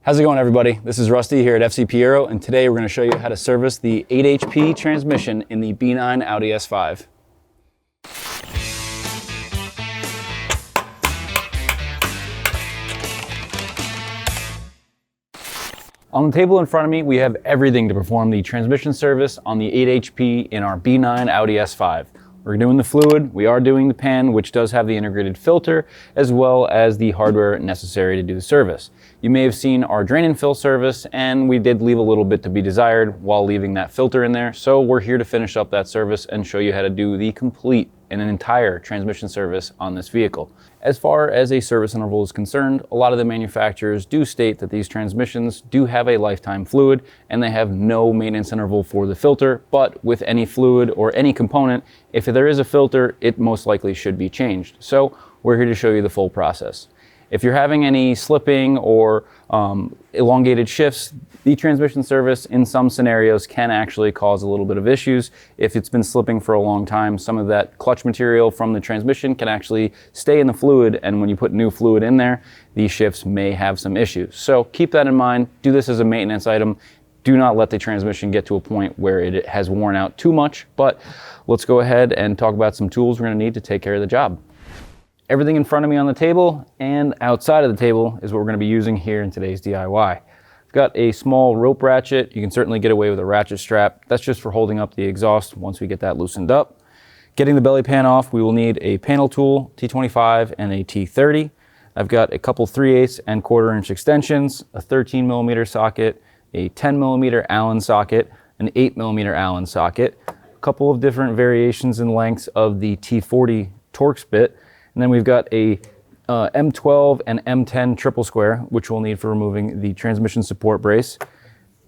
How's it going, everybody? This is Rusty here at FCP Aero, and today we're going to show you how to service the 8 HP transmission in the B9 Audi S5. On the table in front of me, we have everything to perform the transmission service on the 8 HP in our B9 Audi S5. We're doing the fluid, we are doing the pan, which does have the integrated filter, as well as the hardware necessary to do the service. You may have seen our drain and fill service, and we did leave a little bit to be desired while leaving that filter in there. So we're here to finish up that service and show you how to do the complete and an entire transmission service on this vehicle. As far as a service interval is concerned, a lot of the manufacturers do state that these transmissions do have a lifetime fluid and they have no maintenance interval for the filter, but with any fluid or any component, if there is a filter, it most likely should be changed. So we're here to show you the full process. If you're having any slipping or elongated shifts, the transmission service in some scenarios can actually cause a little bit of issues. If it's been slipping for a long time, some of that clutch material from the transmission can actually stay in the fluid, and when you put new fluid in there, these shifts may have some issues. So keep that in mind. Do this as a maintenance item. Do not let the transmission get to a point where it has worn out too much, but let's go ahead and talk about some tools we're going to need to take care of the job. Everything in front of me on the table and outside of the table is what we're going to be using here in today's DIY. I've got a small rope ratchet. You can certainly get away with a ratchet strap. That's just for holding up the exhaust once we get that loosened up. Getting the belly pan off, we will need a panel tool, T25 and a T30. I've got a couple 3/8 and 1/4 inch extensions, a 13mm socket, a 10mm Allen socket, an 8mm Allen socket, a couple of different variations in lengths of the T40 Torx bit. And then we've got a M12 and M10 triple square, which we'll need for removing the transmission support brace.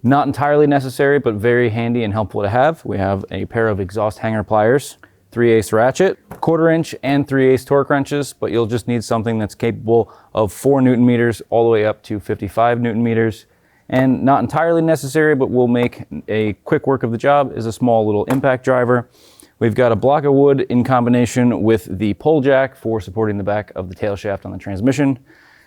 Not entirely necessary, but very handy and helpful to have. We have a pair of exhaust hanger pliers, 3/8 ratchet, 1/4 inch and 3/8 torque wrenches, but you'll just need something that's capable of 4 Newton meters all the way up to 55 Newton meters. And not entirely necessary, but will make a quick work of the job, is a small little impact driver. We've got a block of wood in combination with the pull jack for supporting the back of the tail shaft on the transmission.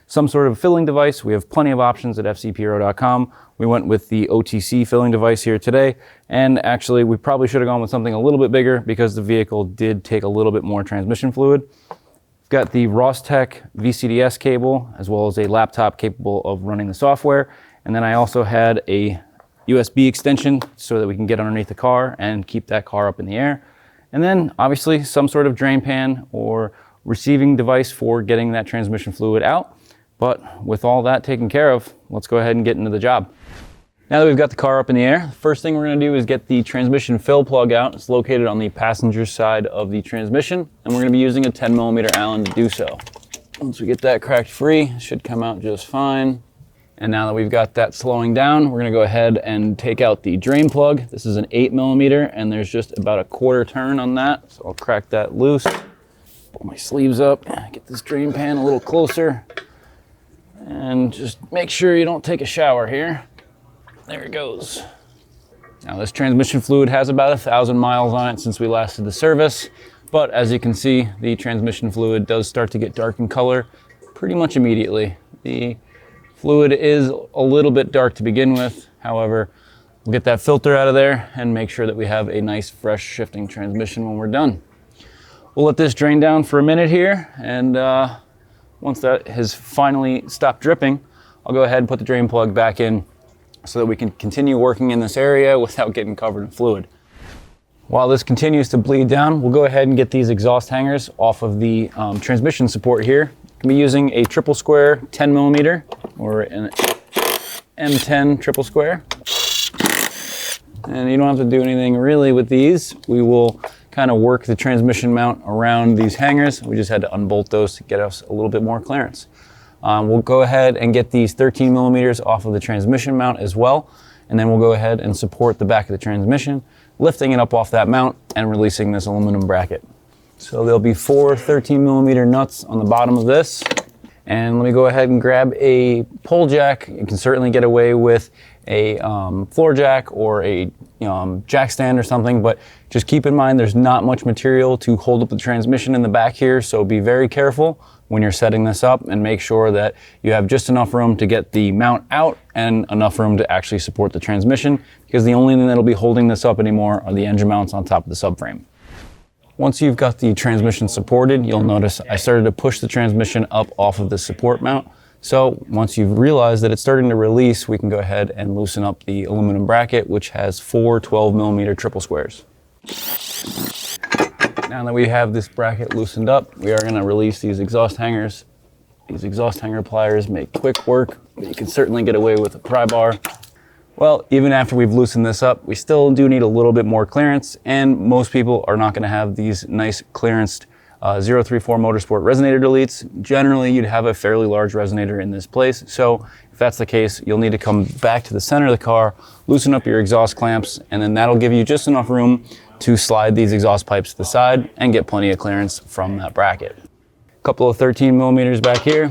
Some sort of filling device. We have plenty of options at fcpro.com. We went with the OTC filling device here today, and actually we probably should have gone with something a little bit bigger because the vehicle did take a little bit more transmission fluid. We've got the Rostec VCDS cable, as well as a laptop capable of running the software. And then I also had a USB extension so that we can get underneath the car and keep that car up in the air. And then obviously some sort of drain pan or receiving device for getting that transmission fluid out. But with all that taken care of, let's go ahead and get into the job. Now that we've got the car up in the air, the first thing we're going to do is get the transmission fill plug out. It's located on the passenger side of the transmission, and we're going to be using a 10mm Allen to do so. Once we get that cracked free, it should come out just fine. And now that we've got that slowing down, we're gonna go ahead and take out the drain plug. This is an 8mm, and there's just about a 1/4 turn on that. So I'll crack that loose, pull my sleeves up, get this drain pan a little closer, and just make sure you don't take a shower here. There it goes. Now this transmission fluid has about 1,000 miles on it since we last did the service, but as you can see, the transmission fluid does start to get dark in color pretty much immediately. The fluid is a little bit dark to begin with. However, we'll get that filter out of there and make sure that we have a nice fresh shifting transmission when we're done. We'll let this drain down for a minute here, and once that has finally stopped dripping, I'll go ahead and put the drain plug back in so that we can continue working in this area without getting covered in fluid. While this continues to bleed down, we'll go ahead and get these exhaust hangers off of the transmission support here. We'll be using a triple square 10mm or an M10 triple square. And you don't have to do anything really with these. We will kind of work the transmission mount around these hangers. We just had to unbolt those to get us a little bit more clearance. We'll go ahead and get these 13mm off of the transmission mount as well. And then we'll go ahead and support the back of the transmission, lifting it up off that mount and releasing this aluminum bracket. So there'll be 4 13mm nuts on the bottom of this. And let me go ahead and grab a pull jack. You can certainly get away with a floor jack or a jack stand or something, but just keep in mind there's not much material to hold up the transmission in the back here, so be very careful. when you're setting this up, and make sure that you have just enough room to get the mount out and enough room to actually support the transmission, because the only thing that'll be holding this up anymore are the engine mounts on top of the subframe. Once you've got the transmission supported, you'll notice I started to push the transmission up off of the support mount. So once you've realized that it's starting to release, we can go ahead and loosen up the aluminum bracket, which has 4 12mm triple squares. Now that we have this bracket loosened up, we are going to release these exhaust hangers. These exhaust hanger pliers make quick work, but you can certainly get away with a pry bar. Well, even after we've loosened this up, we still do need a little bit more clearance, and most people are not going to have these nice clearanced 034 Motorsport resonator deletes. Generally, you'd have a fairly large resonator in this place, so if that's the case, you'll need to come back to the center of the car, loosen up your exhaust clamps, and then that'll give you just enough room to slide these exhaust pipes to the side and get plenty of clearance from that bracket. A couple of 13mm back here,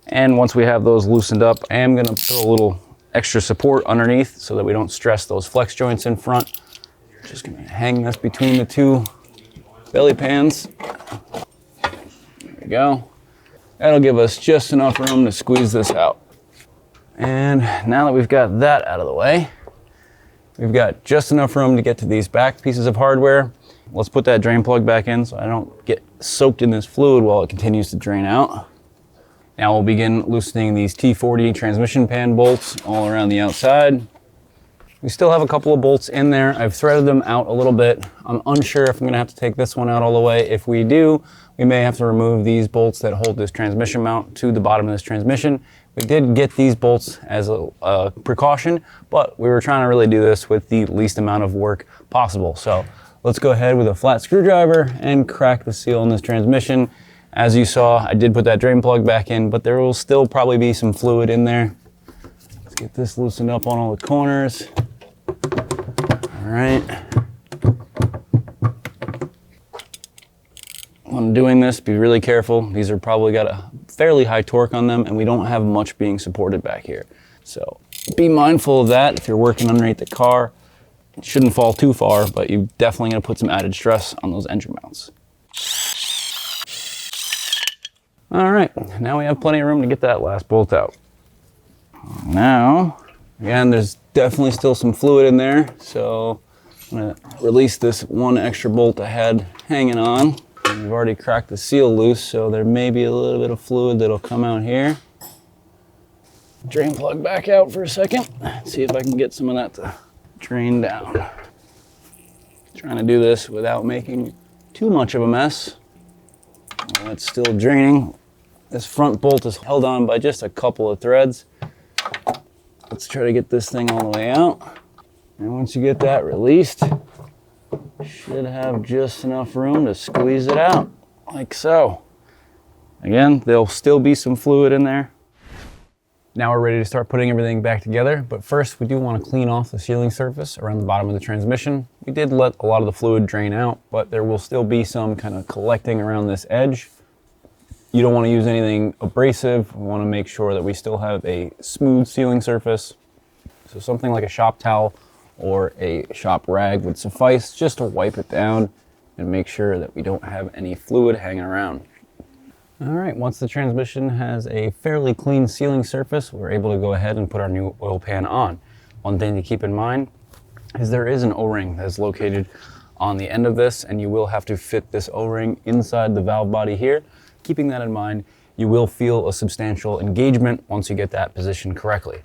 and once we have those loosened up, I am going to put a little extra support underneath so that we don't stress those flex joints in front. Just going to hang this between the two belly pans. There we go. That'll give us just enough room to squeeze this out. And now that we've got that out of the way, we've got just enough room to get to these back pieces of hardware. Let's put that drain plug back in so I don't get soaked in this fluid while it continues to drain out. Now we'll begin loosening these T40 transmission pan bolts all around the outside. We still have a couple of bolts in there. I've threaded them out a little bit. I'm unsure if I'm gonna have to take this one out all the way. If we do, we may have to remove these bolts that hold this transmission mount to the bottom of this transmission. We did get these bolts as a precaution, but we were trying to really do this with the least amount of work possible. So let's go ahead with a flat screwdriver and crack the seal in this transmission. As you saw, I did put that drain plug back in, but there will still probably be some fluid in there. Let's get this loosened up on all the corners. All right. When doing this, be really careful. These are probably got a fairly high torque on them, and we don't have much being supported back here. So be mindful of that if you're working underneath the car. It shouldn't fall too far, but you're definitely gonna put some added stress on those engine mounts. All right, now we have plenty of room to get that last bolt out. Now, again, there's definitely still some fluid in there, so I'm gonna release this one extra bolt I had hanging on. And we've already cracked the seal loose, so there may be a little bit of fluid that'll come out here. Drain plug back out for a second. See if I can get some of that to drain down. Trying to do this without making too much of a mess. While it's still draining, this front bolt is held on by just a couple of threads. Let's try to get this thing all the way out. And once you get that released, you should have just enough room to squeeze it out, like so. Again, there'll still be some fluid in there. Now we're ready to start putting everything back together, but first we do want to clean off the sealing surface around the bottom of the transmission. We did let a lot of the fluid drain out, but there will still be some kind of collecting around this edge. You don't want to use anything abrasive. We want to make sure that we still have a smooth sealing surface. So something like a shop towel or a shop rag would suffice just to wipe it down and make sure that we don't have any fluid hanging around. All right, once the transmission has a fairly clean sealing surface, we're able to go ahead and put our new oil pan on. One thing to keep in mind is there is an O-ring that's located on the end of this, and you will have to fit this O-ring inside the valve body here. Keeping that in mind, you will feel a substantial engagement once you get that positioned correctly.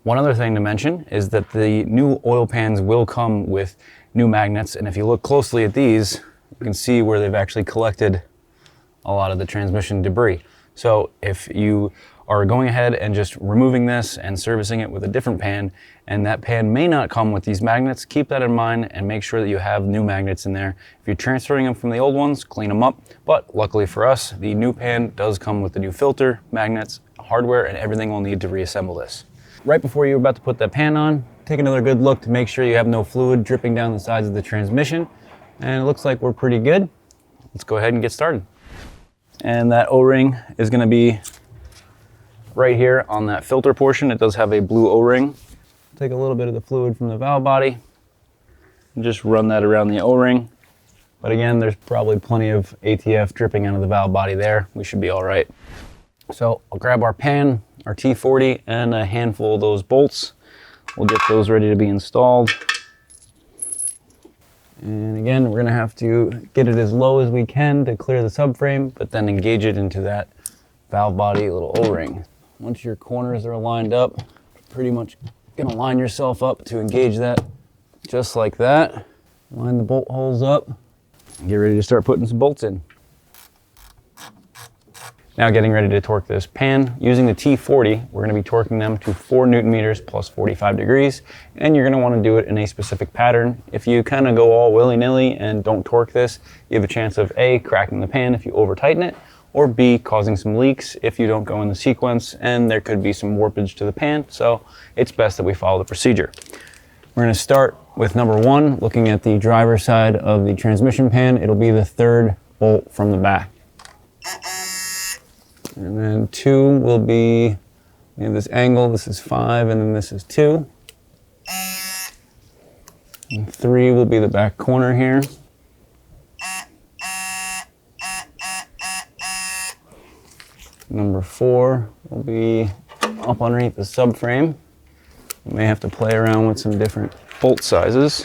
One other thing to mention is that the new oil pans will come with new magnets, and if you look closely at these, you can see where they've actually collected a lot of the transmission debris. So if you are going ahead and just removing this and servicing it with a different pan, and that pan may not come with these magnets, keep that in mind and make sure that you have new magnets in there. If you're transferring them from the old ones, clean them up. But luckily for us, the new pan does come with the new filter, magnets, hardware, and everything we'll need to reassemble this. Right before you're about to put that pan on, take another good look to make sure you have no fluid dripping down the sides of the transmission. And it looks like we're pretty good. Let's go ahead and get started. And that O-ring is going to be right here on that filter portion. It does have a blue O-ring. Take a little bit of the fluid from the valve body and just run that around the O-ring. But again, there's probably plenty of ATF dripping out of the valve body there. We should be all right. So I'll grab our pan, our T40, and a handful of those bolts. We'll get those ready to be installed. And again, we're gonna have to get it as low as we can to clear the subframe, but then engage it into that valve body little O-ring. Once your corners are lined up, pretty much gonna line yourself up to engage that just like that. Line the bolt holes up. Get ready to start putting some bolts in. Now getting ready to torque this pan. Using the T40, we're gonna be torquing them to 4 Newton meters plus 45 degrees, and you're gonna wanna do it in a specific pattern. If you kinda go all willy-nilly and don't torque this, you have a chance of A, cracking the pan if you over tighten it, or B, causing some leaks if you don't go in the sequence, and there could be some warpage to the pan, so it's best that we follow the procedure. We're gonna start with number 1, looking at the driver's side of the transmission pan. It'll be the 3rd bolt from the back. And then 2 will be, we have this angle, this is 5, and then this is 2. And 3 will be the back corner here. Number 4 will be up underneath the subframe. You may have to play around with some different bolt sizes.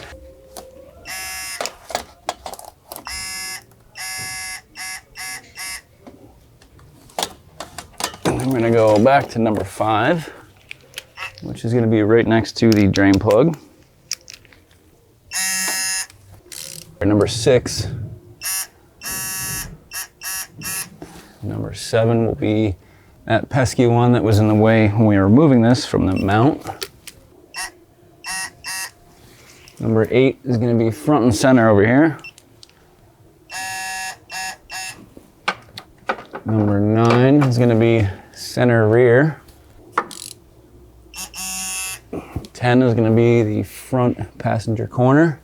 We're going to go back to number 5, which is going to be right next to the drain plug. Number 6. Number 7 will be that pesky one that was in the way when we were removing this from the mount. Number 8 is going to be front and center over here. Number 9 is going to be center rear. 10 is going to be the front passenger corner.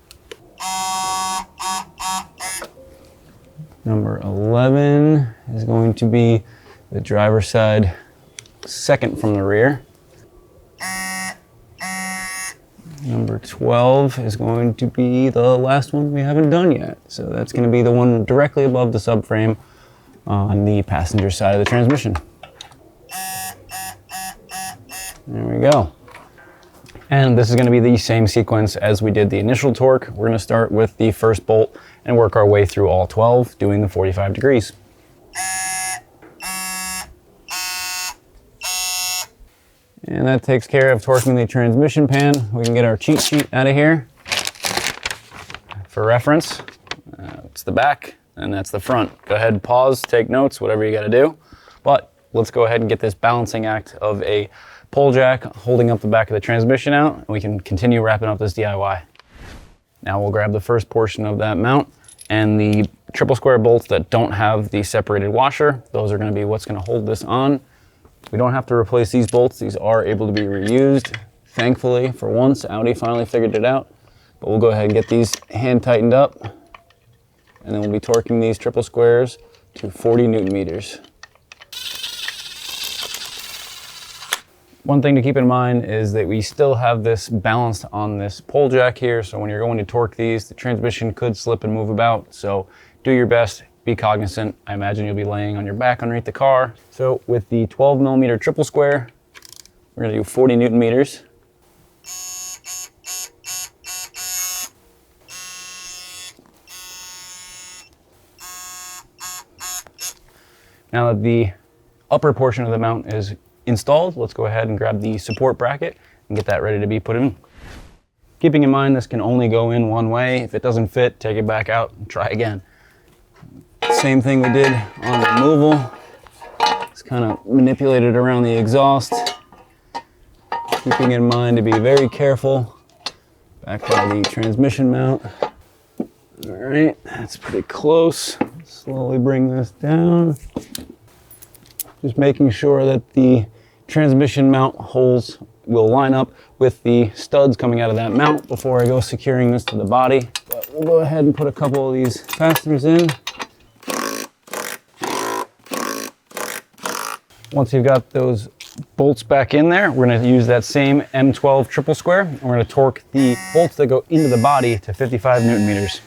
Number 11 is going to be the driver's side, second from the rear. Number 12 is going to be the last one we haven't done yet. So that's going to be the one directly above the subframe on the passenger side of the transmission. There we go. And this is going to be the same sequence as we did the initial torque. We're going to start with the first bolt and work our way through all 12, doing the 45 degrees. And that takes care of torquing the transmission pan. We can get our cheat sheet out of here. For reference, it's the back and that's the front. Go ahead, pause, take notes, whatever you got to do. But let's go ahead and get this balancing act of a pole jack holding up the back of the transmission out, and we can continue wrapping up this DIY. Now we'll grab the first portion of that mount and the triple square bolts that don't have the separated washer. Those are going to be what's going to hold this on. We don't have to replace these bolts. These are able to be reused. Thankfully, for once, Audi finally figured it out. But we'll go ahead and get these hand tightened up, and then we'll be torquing these triple squares to 40 Newton meters. One thing to keep in mind is that we still have this balanced on this pole jack here, so when you're going to torque these, the transmission could slip and move about, so do your best, be cognizant. I imagine you'll be laying on your back underneath the car. So with the 12 millimeter triple square, we're going to do 40 Newton meters. Now that the upper portion of the mount is installed, let's go ahead and grab the support bracket and get that ready to be put in. Keeping in mind this can only go in one way. If it doesn't fit, take it back out and try again. Same thing we did on removal. Just kind of manipulate it around the exhaust. Keeping in mind to be very careful back by the transmission mount. All right, that's pretty close. Slowly bring this down. Just making sure that the transmission mount holes will line up with the studs coming out of that mount before I go securing this to the body. But we'll go ahead and put a couple of these fasteners in. Once you've got those bolts back in there, we're going to use that same M12 triple square, and we're going to torque the bolts that go into the body to 55 Newton meters.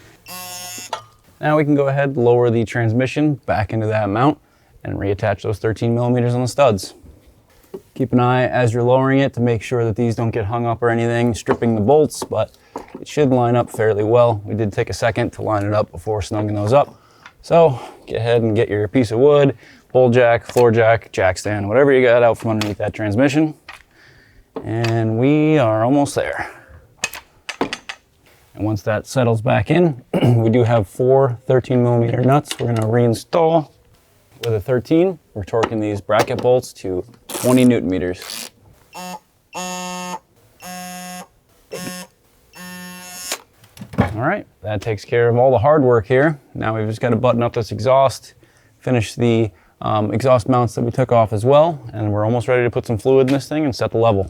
Now we can go ahead, lower the transmission back into that mount and reattach those 13 millimeters on the studs. Keep an eye as you're lowering it to make sure that these don't get hung up or anything, stripping the bolts, but it should line up fairly well. We did take a second to line it up before snugging those up. So get ahead and get your piece of wood, pole jack, floor jack, jack stand, whatever you got out from underneath that transmission. And we are almost there. And once that settles back in, we do have 4 13 millimeter nuts we're going to reinstall. With a 13, we're torquing these bracket bolts to 20 Newton meters. All right, that takes care of all the hard work here. Now we've just got to button up this exhaust, finish the exhaust mounts that we took off as well, and we're almost ready to put some fluid in this thing and set the level.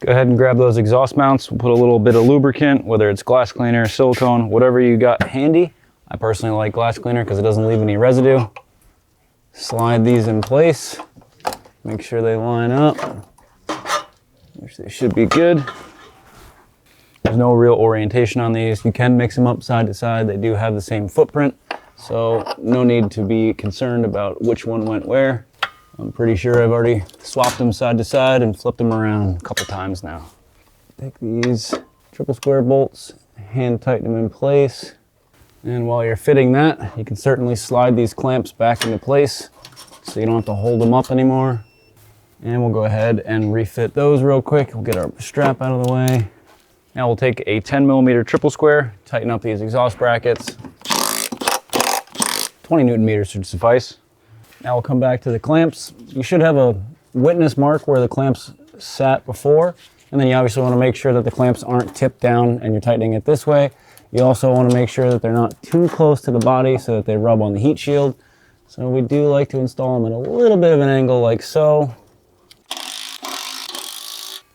Go ahead and grab those exhaust mounts. We'll put a little bit of lubricant, whether it's glass cleaner, silicone, whatever you got handy. I personally like glass cleaner because it doesn't leave any residue. Slide these in place. Make sure they line up, which they should be good. There's no real orientation on these. You can mix them up side to side. They do have the same footprint, so no need to be concerned about which one went where. I'm pretty sure I've already swapped them side to side and flipped them around a couple times now. Take these triple square bolts, hand tighten them in place. And while you're fitting that, you can certainly slide these clamps back into place so you don't have to hold them up anymore. And we'll go ahead and refit those real quick. We'll get our strap out of the way. Now we'll take a 10 millimeter triple square, tighten up these exhaust brackets. 20 Newton meters should suffice. Now we'll come back to the clamps. You should have a witness mark where the clamps sat before, and then you obviously want to make sure that the clamps aren't tipped down and you're tightening it this way. You also want to make sure that they're not too close to the body so that they rub on the heat shield. So we do like to install them at a little bit of an angle like so.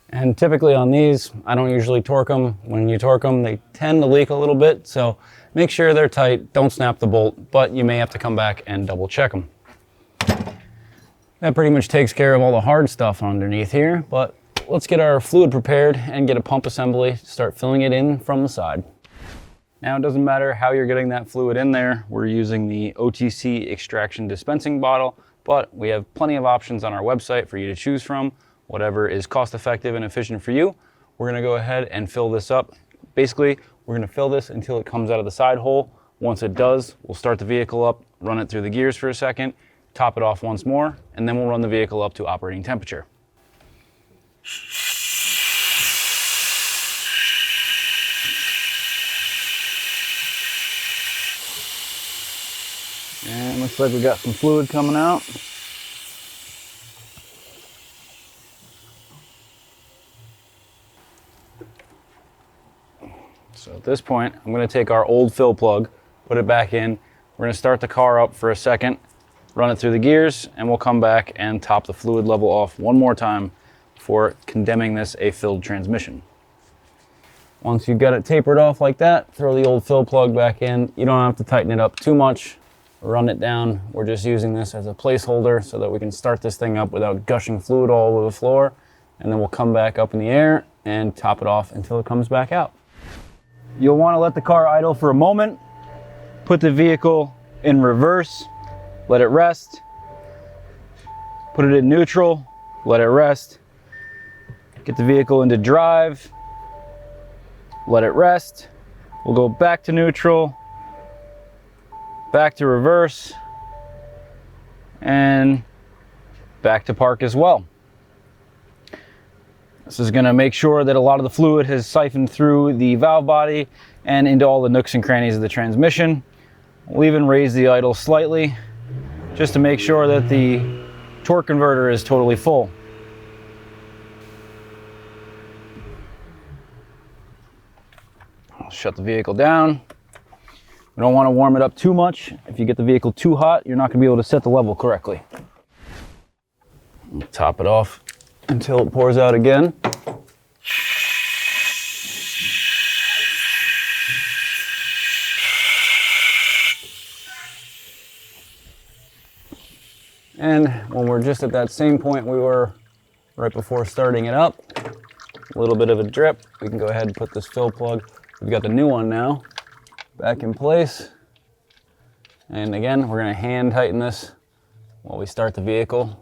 And typically on these, I don't usually torque them. When you torque them, they tend to leak a little bit, so make sure they're tight, don't snap the bolt, but you may have to come back and double check them. That pretty much takes care of all the hard stuff underneath here, but let's get our fluid prepared and get a pump assembly, start filling it in from the side. Now it doesn't matter how you're getting that fluid in there. We're using the OTC extraction dispensing bottle, but we have plenty of options on our website for you to choose from. Whatever is cost effective and efficient for you. We're gonna go ahead and fill this up. Basically, we're gonna fill this until it comes out of the side hole. Once it does, we'll start the vehicle up, run it through the gears for a second, top it off once more, and then we'll run the vehicle up to operating temperature. And looks like we got some fluid coming out. So at this point, I'm going to take our old fill plug, put it back in. We're going to start the car up for a second, run it through the gears, and we'll come back and top the fluid level off one more time before condemning this a filled transmission. Once you've got it tapered off like that, throw the old fill plug back in. You don't have to tighten it up too much. Run it down. We're just using this as a placeholder so that we can start this thing up without gushing fluid all over the floor. And then we'll come back up in the air and top it off until it comes back out. You'll want to let the car idle for a moment, put the vehicle in reverse, let it rest, put it in neutral, let it rest, get the vehicle into drive, let it rest. We'll go back to neutral, back to reverse, and back to park as well. This is going to make sure that a lot of the fluid has siphoned through the valve body and into all the nooks and crannies of the transmission. We'll even raise the idle slightly just to make sure that the torque converter is totally full. I'll shut the vehicle down. We don't want to warm it up too much. If you get the vehicle too hot, you're not going to be able to set the level correctly. We'll top it off until it pours out again. And when we're just at that same point we were right before starting it up, a little bit of a drip, we can go ahead and put this fill plug, we've got the new one now, back in place. And again, we're gonna hand tighten this while we start the vehicle.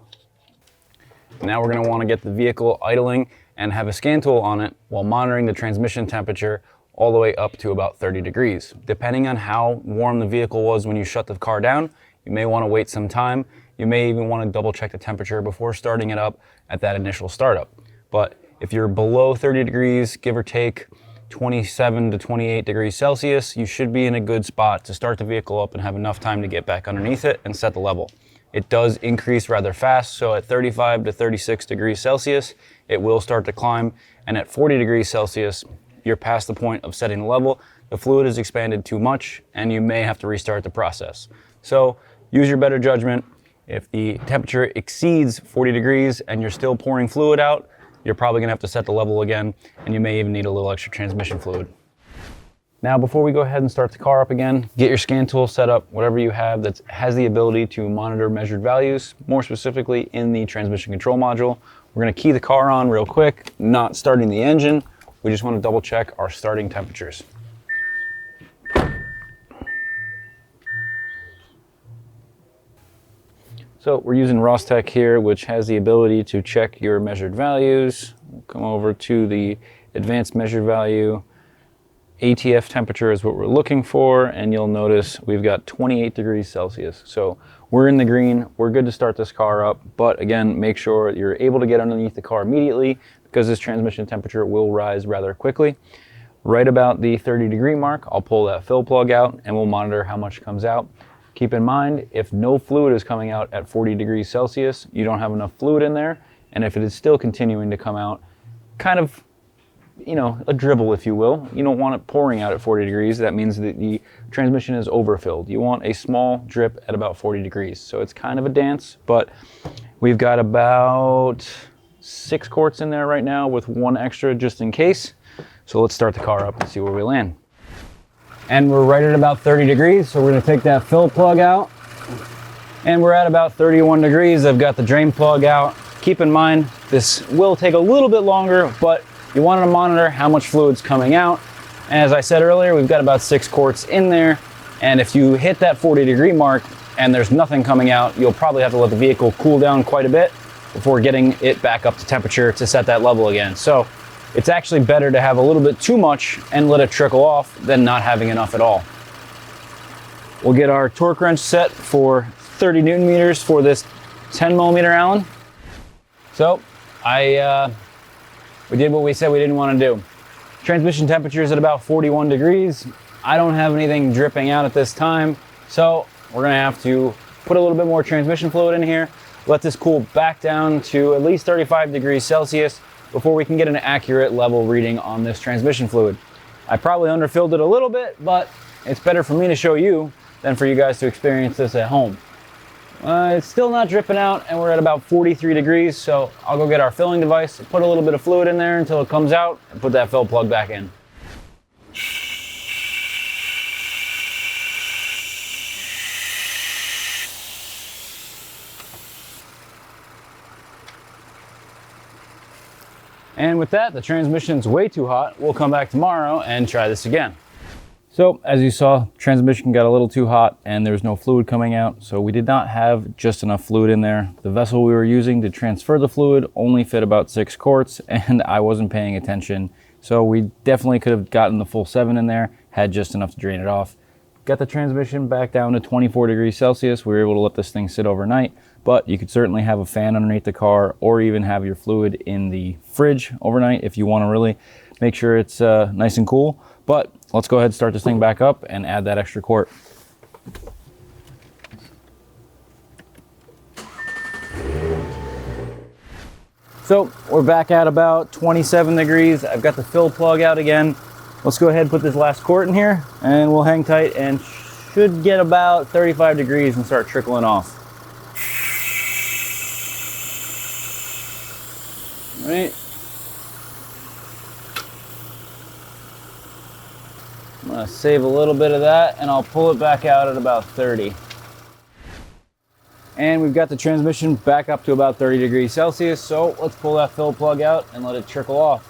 Now we're gonna wanna get the vehicle idling and have a scan tool on it while monitoring the transmission temperature all the way up to about 30 degrees. Depending on how warm the vehicle was when you shut the car down, you may wanna wait some time. You may even wanna double check the temperature before starting it up at that initial startup. But if you're below 30 degrees, give or take 27 to 28 degrees Celsius, you should be in a good spot to start the vehicle up and have enough time to get back underneath it and set the level. It does increase rather fast, so at 35 to 36 degrees Celsius, it will start to climb, and at 40 degrees Celsius, you're past the point of setting the level. The fluid has expanded too much, and you may have to restart the process. So use your better judgment. If the temperature exceeds 40 degrees and you're still pouring fluid out, you're probably gonna have to set the level again, and you may even need a little extra transmission fluid. Now, before we go ahead and start the car up again, get your scan tool set up, whatever you have that has the ability to monitor measured values, more specifically in the transmission control module. We're gonna key the car on real quick, not starting the engine. We just wanna double check our starting temperatures. So we're using Rostec here, which has the ability to check your measured values. We'll come over to the advanced measured value. ATF temperature is what we're looking for, and you'll notice we've got 28 degrees Celsius. So we're in the green, we're good to start this car up, but again, make sure you're able to get underneath the car immediately because this transmission temperature will rise rather quickly. Right about the 30-degree mark, I'll pull that fill plug out and we'll monitor how much comes out. Keep in mind, if no fluid is coming out at 40 degrees Celsius, you don't have enough fluid in there, and if it is still continuing to come out, kind of, you know, a dribble, if you will. You don't want it pouring out at 40 degrees. That means that the transmission is overfilled. You want a small drip at about 40 degrees. So it's kind of a dance, but we've got about 6 quarts in there right now with 1 extra just in case. So let's start the car up and see where we land. And we're right at about 30 degrees, so we're gonna take that fill plug out. And we're at about 31 degrees. I've got the drain plug out. Keep in mind, this will take a little bit longer, but you want to monitor how much fluid's coming out. And as I said earlier, we've got about 6 quarts in there. And if you hit that 40-degree mark and there's nothing coming out, you'll probably have to let the vehicle cool down quite a bit before getting it back up to temperature to set that level again. So it's actually better to have a little bit too much and let it trickle off than not having enough at all. We'll get our torque wrench set for 30 Newton meters for this 10 millimeter Allen. So we did what we said we didn't want to do. Transmission temperature is at about 41 degrees. I don't have anything dripping out at this time, so we're gonna have to put a little bit more transmission fluid in here, let this cool back down to at least 35 degrees Celsius before we can get an accurate level reading on this transmission fluid. I probably underfilled it a little bit, but it's better for me to show you than for you guys to experience this at home. It's still not dripping out, and we're at about 43 degrees, so I'll go get our filling device, put a little bit of fluid in there until it comes out, and put that fill plug back in. And with that, the transmission's way too hot. We'll come back tomorrow and try this again. So as you saw, transmission got a little too hot and there's no fluid coming out. So we did not have just enough fluid in there. The vessel we were using to transfer the fluid only fit about 6 quarts and I wasn't paying attention. So we definitely could have gotten the full 7 in there, had just enough to drain it off. Got the transmission back down to 24 degrees Celsius. We were able to let this thing sit overnight, but you could certainly have a fan underneath the car or even have your fluid in the fridge overnight if you want to really make sure it's nice and cool. But let's go ahead and start this thing back up and add that extra quart. So we're back at about 27 degrees. I've got the fill plug out again. Let's go ahead and put this last quart in here and we'll hang tight and should get about 35 degrees and start trickling off. All right. I'm gonna save a little bit of that and I'll pull it back out at about 30. And we've got the transmission back up to about 30 degrees Celsius, so let's pull that fill plug out and let it trickle off.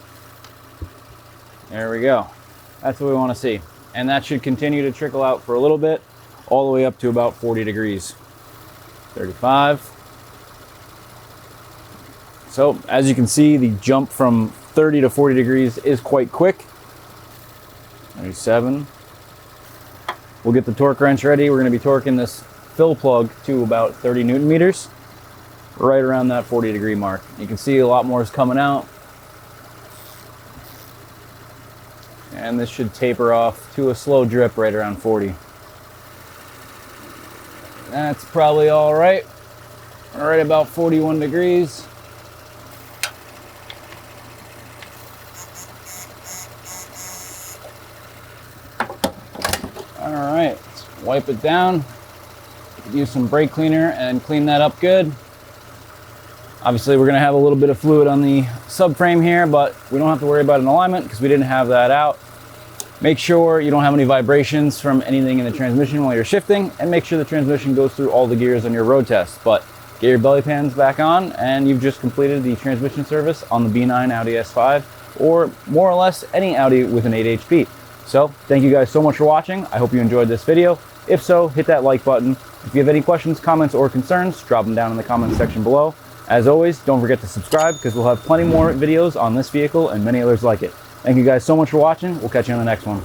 There we go. That's what we want to see. And that should continue to trickle out for a little bit. all the way up to about 40 degrees. 35. So as you can see, the jump from 30 to 40 degrees is quite quick. 37. We'll get the torque wrench ready. We're going to be torquing this fill plug to about 30 Newton meters, right around that 40 degree mark. You can see a lot more is coming out. And this should taper off to a slow drip right around 40. That's probably all right. Right about 41 degrees. All right, let's wipe it down. Use some brake cleaner and clean that up good. Obviously, we're gonna have a little bit of fluid on the subframe here, but we don't have to worry about an alignment because we didn't have that out. Make sure you don't have any vibrations from anything in the transmission while you're shifting, and make sure the transmission goes through all the gears on your road test. But get your belly pans back on, and you've just completed the transmission service on the B9 Audi S5, or more or less any Audi with an 8 HP. So thank you guys so much for watching. I hope you enjoyed this video. If so, hit that like button. If you have any questions, comments, or concerns, drop them down in the comments section below. As always, don't forget to subscribe because we'll have plenty more videos on this vehicle and many others like it. Thank you guys so much for watching. We'll catch you on the next one.